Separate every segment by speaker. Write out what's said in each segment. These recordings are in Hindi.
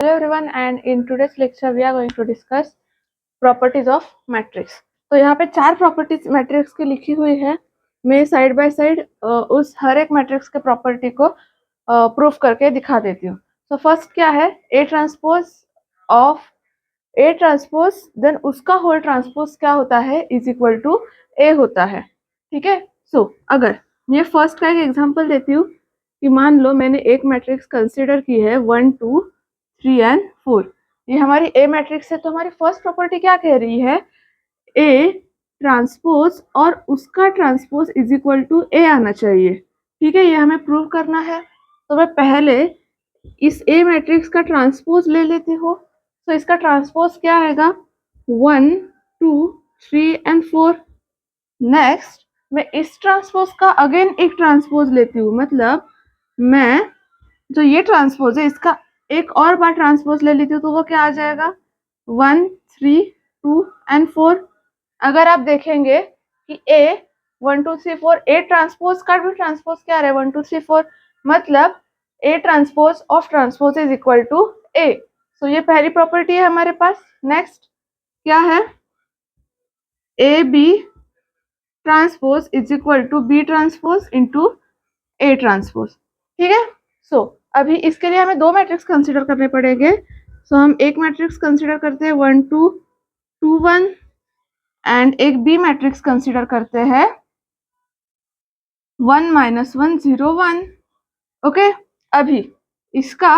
Speaker 1: Hello everyone, and in today's lecture we are going to discuss properties of matrix. तो यहाँ पे 4 प्रॉपर्टीज मैट्रिक्स की लिखी हुई है। मैं साइड बाय साइड उस हर एक मैट्रिक्स के प्रॉपर्टी को प्रूफ करके दिखा देती हूँ। तो फर्स्ट क्या है, A transpose of A transpose then उसका होल ट्रांसपोज क्या होता है इज इक्वल टू ए होता है। ठीक है। सो अगर मैं फर्स्ट का एक एग्जांपल देती हूँ कि मान लो मैंने एक मैट्रिक्स कंसीडर की है 1 2 3 एंड 4। ये हमारी ए मैट्रिक्स है, तो हमारी फर्स्ट प्रॉपर्टी क्या कह रही है, ए ट्रांसपोज और उसका ट्रांसपोज इज इक्वल टू ए आना चाहिए। ठीक है, ये हमें प्रूव करना है। तो मैं पहले इस ए मैट्रिक्स का ट्रांसपोज ले लेती हूँ। तो इसका ट्रांसपोज क्या आएगा, 1 2 3 एंड 4। नेक्स्ट मैं इस ट्रांसपोज का अगेन एक ट्रांसपोज लेती हूँ, मतलब मैं जो ये ट्रांसपोज है इसका एक और बार ट्रांसपोज ले लेती हूँ, तो वो क्या आ जाएगा 1 3 2 एंड 4। अगर आप देखेंगे कि ए 1 2 3 4 ए ट्रांसपोज का भी ट्रांसपोज क्या आ रहा है 1 2 3 4, मतलब A transpose of transpose is equal to A. So ये पहली प्रॉपर्टी है हमारे पास। नेक्स्ट क्या है, A B transpose is equal to B transpose into A transpose. ठीक है। सो अभी इसके लिए हमें दो मैट्रिक्स कंसीडर करने पड़ेंगे। सो हम एक मैट्रिक्स कंसीडर करते हैं 1 2 2 1 एंड एक बी मैट्रिक्स कंसीडर करते हैं 1 -1 0 1। ओके, अभी इसका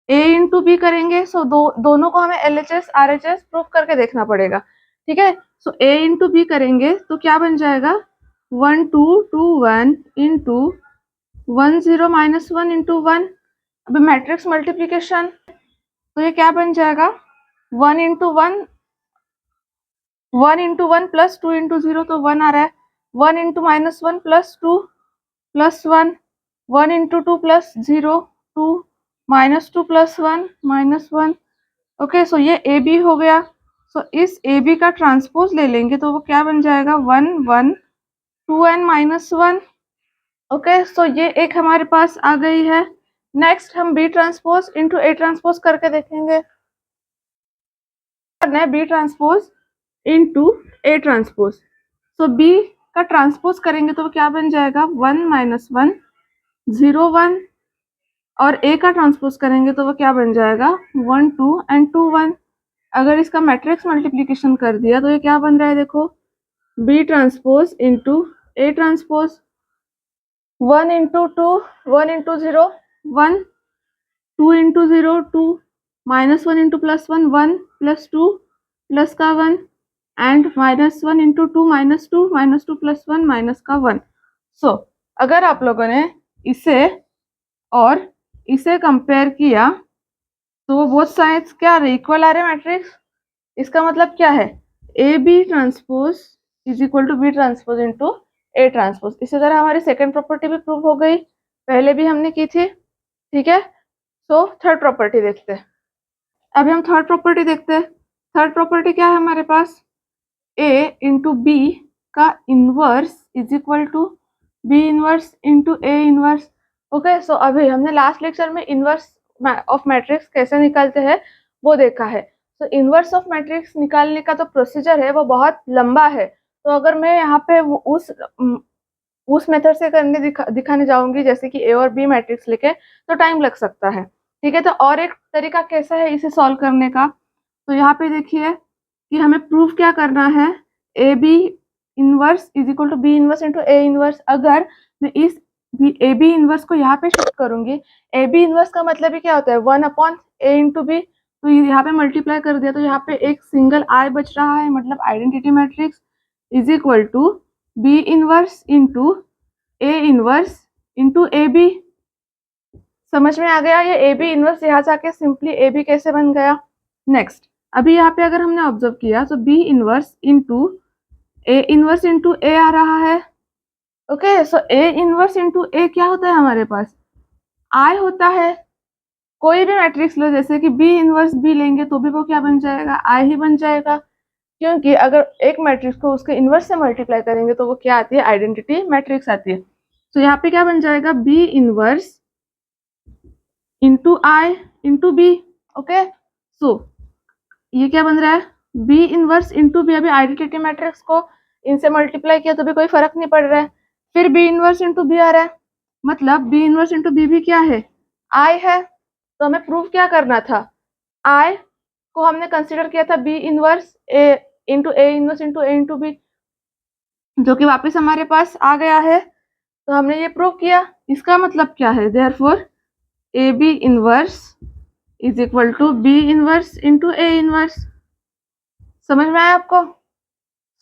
Speaker 1: ए इंटू बी करेंगे। सो दोनों को हमें LHS RHS प्रूफ करके देखना पड़ेगा। ठीक है। सो ए इंटू बी करेंगे तो क्या बन जाएगा 1 2 2 1 इंटू 1 0 -1 इंटू 1। अभी मैट्रिक्स मल्टीप्लीकेशन, तो ये क्या बन जाएगा 1 इंटू 1 1 इंटू 1 प्लस 2 इंटू 0, तो 1 आ रहा है। 1 into -1 plus 2 plus 1, 1 into 2 plus 0 2 -2 plus 1 -1। Okay, so ये ए बी हो गया। सो इस ए बी का ट्रांसपोज ले लेंगे तो वो क्या बन जाएगा 1 1 2 एन -1। ओके, सो ये एक हमारे पास आ गई है। नेक्स्ट हम B transpose into A transpose करके देखेंगे। B transpose into A transpose, so B का ट्रांसपोज करेंगे तो क्या बन जाएगा 1 -1 0 1, और ए का ट्रांसपोज करेंगे तो वो क्या बन जाएगा 1 2 एंड 2 1। अगर इसका मैट्रिक्स मल्टीप्लीकेशन कर दिया तो ये क्या बन रहा है, देखो B transpose into A transpose 1 into 2 1 into 0 1 2 into 0 2 -1 into +1 1 +2 plus का 1 एंड -1 इंटू 2 -2 -2 + 1 माइनस का 1। सो अगर आप लोगों ने इसे और इसे कंपेयर किया तो वो बोथ साइड्स क्या आ रहे, इक्वल आ रहे मैट्रिक्स। इसका मतलब क्या है, A B transpose is equal to B transpose into A transpose. इसी तरह हमारी सेकेंड प्रॉपर्टी भी प्रूव हो गई, पहले भी हमने की थी। ठीक है। सो थर्ड प्रॉपर्टी देखते हैं। अभी हम थर्ड प्रॉपर्टी देखते हैं। थर्ड प्रॉपर्टी क्या है हमारे पास, ए इंटू बी का inverse is equal to B inverse into A inverse. Okay, so अभी हमने लास्ट लेक्चर में इनवर्स ऑफ मैट्रिक्स कैसे निकालते हैं वो देखा है। तो इनवर्स ऑफ मैट्रिक्स निकालने का तो प्रोसीजर है वो बहुत लंबा है। तो अगर मैं यहाँ पे उस मेथड से करने दिखाने जाऊंगी जैसे कि ए और बी मैट्रिक्स लेके, तो टाइम लग सकता है। ठीक है। तो और एक तरीका कैसा है इसे सॉल्व करने का, तो यहाँ पे देखिए कि हमें प्रूफ क्या करना है, A B inverse is equal to B inverse into A inverse. अगर मैं इस ए बी इनवर्स को यहाँ पे शिफ्ट करूंगी, ए बी इनवर्स का मतलब ही क्या होता है 1/a इंटू बी, तो यहाँ पे मल्टीप्लाई कर दिया तो यहाँ पे एक सिंगल आई बच रहा है, मतलब identity matrix is equal to B inverse into A inverse into A B. समझ में आ गया, ये ए बी इनवर्स यहाँ से आके सिंपली ए बी कैसे बन गया। नेक्स्ट अभी यहाँ पे अगर हमने ऑब्जर्व किया तो B inverse into A inverse into A आ रहा है। Okay, so A inverse into A क्या होता है हमारे पास, आई होता है। कोई भी मैट्रिक्स लो, जैसे कि बी इनवर्स बी लेंगे तो भी वो क्या बन जाएगा, आई ही बन जाएगा, क्योंकि अगर एक मैट्रिक्स को उसके इनवर्स से मल्टीप्लाई करेंगे तो वो क्या आती है, आइडेंटिटी मैट्रिक्स आती है। तो यहाँ पे क्या बन जाएगा, बी इनवर्स इंटू आई इंटू बी। ओके, सो ये क्या बन रहा है, बी इनवर्स इंटू बी। अभी आइडेंटिटी मैट्रिक्स को इनसे मल्टीप्लाई किया तो भी कोई फर्क नहीं पड़ रहा है, फिर बी इनवर्स इंटू बी आ रहा है, मतलब बी इनवर्स इंटू बी भी क्या है, आई है। तो हमें प्रूव क्या करना था, आई को हमने कंसिडर किया था B inverse A into A inverse into A into B, जो कि वापस हमारे पास आ गया है। तो हमने ये प्रूव किया। इसका मतलब क्या है, therefore A B inverse is equal to B inverse into A inverse. समझ में आया आपको?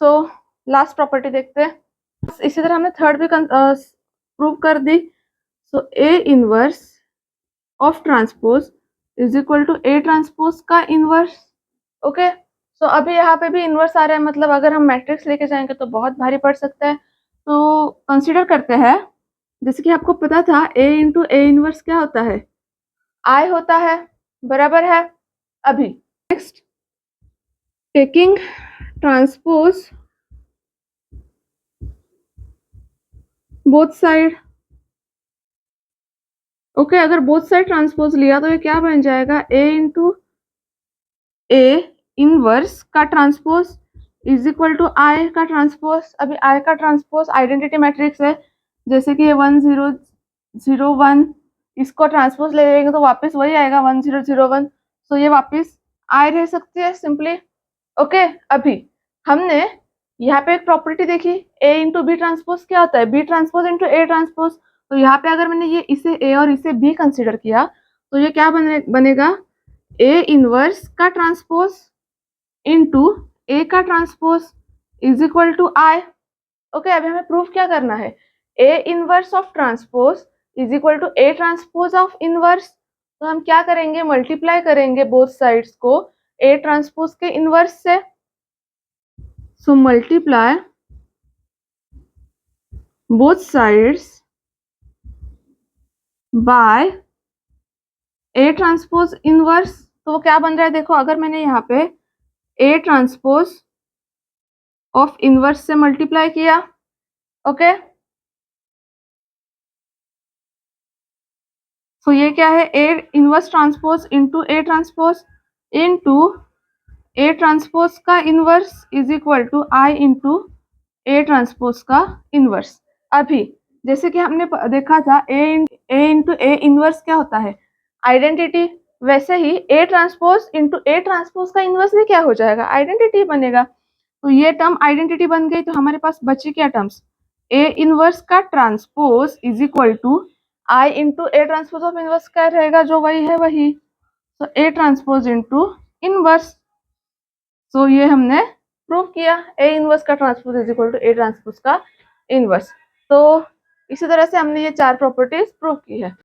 Speaker 1: सो लास्ट प्रॉपर्टी देखते हैं। इसी तरह हमने थर्ड भी प्रूव कर दी। So A inverse of transpose is equal to A transpose का इनवर्स। ओके, सो अभी यहाँ पे भी इनवर्स आ रहा है, मतलब अगर हम मैट्रिक्स लेके जाएंगे तो बहुत भारी पड़ सकता है। तो कंसीडर करते हैं, जैसे कि आपको पता था ए इंटू ए इनवर्स क्या होता है, आई होता है, बराबर है। अभी next, taking transpose both side. Okay, अगर बोथ साइड ट्रांसपोज लिया तो ये क्या बन जाएगा, ए इंटू ए इनवर्स का ट्रांसपोज इज इक्वल टू आई का ट्रांसपोज। अभी आई का ट्रांसपोज आइडेंटिटी मैट्रिक्स है, जैसे कि ये 1 0 0 1, इसको ट्रांसपोज ले लेंगे तो वापस वही आएगा 1 0 0 1। तो ये वापस आई रह सकती है सिंपली। ओके, अभी हमने यहाँ पे एक प्रॉपर्टी देखी, ए इंटू बी ट्रांसपोज क्या होता है, B transpose into A transpose. तो यहाँ पे अगर मैंने ये इसे ए और इसे बी कंसिडर किया तो ये क्या बनेगा, ए इनवर्स का ट्रांसपोज इंटू ए का transpose is equal to I. Okay, अभी हमें प्रूफ क्या करना है, A inverse of transpose is equal to A transpose of inverse. तो हम क्या करेंगे, मल्टीप्लाई करेंगे बोथ साइड्स को ए ट्रांसपोज के इनवर्स से। So multiply both sides by A transpose inverse. तो वो क्या बन रहा है, देखो अगर मैंने यहाँ पे A ट्रांसपोज ऑफ इनवर्स से मल्टीप्लाई किया, ओके, तो ये क्या है, A inverse transpose into A transpose into A transpose का inverse is equal to I into A transpose का इनवर्स। अभी जैसे कि हमने देखा था A इंटू ए इनवर्स क्या होता है, आइडेंटिटी, वैसे ही A transpose into A transpose का इनवर्स भी क्या हो जाएगा, आइडेंटिटी बनेगा। तो ये टर्म आइडेंटिटी बन गई, तो हमारे पास बची क्या टर्म्स, ए इनवर्स का transpose is equal to I into A transpose of inverse क्या रहेगा, जो वही है वही, तो A transpose into inverse. So ये हमने प्रूव किया, ए इनवर्स का transpose is equal to A transpose का इनवर्स। तो इसी तरह से हमने ये चार प्रॉपर्टीज प्रूव की है।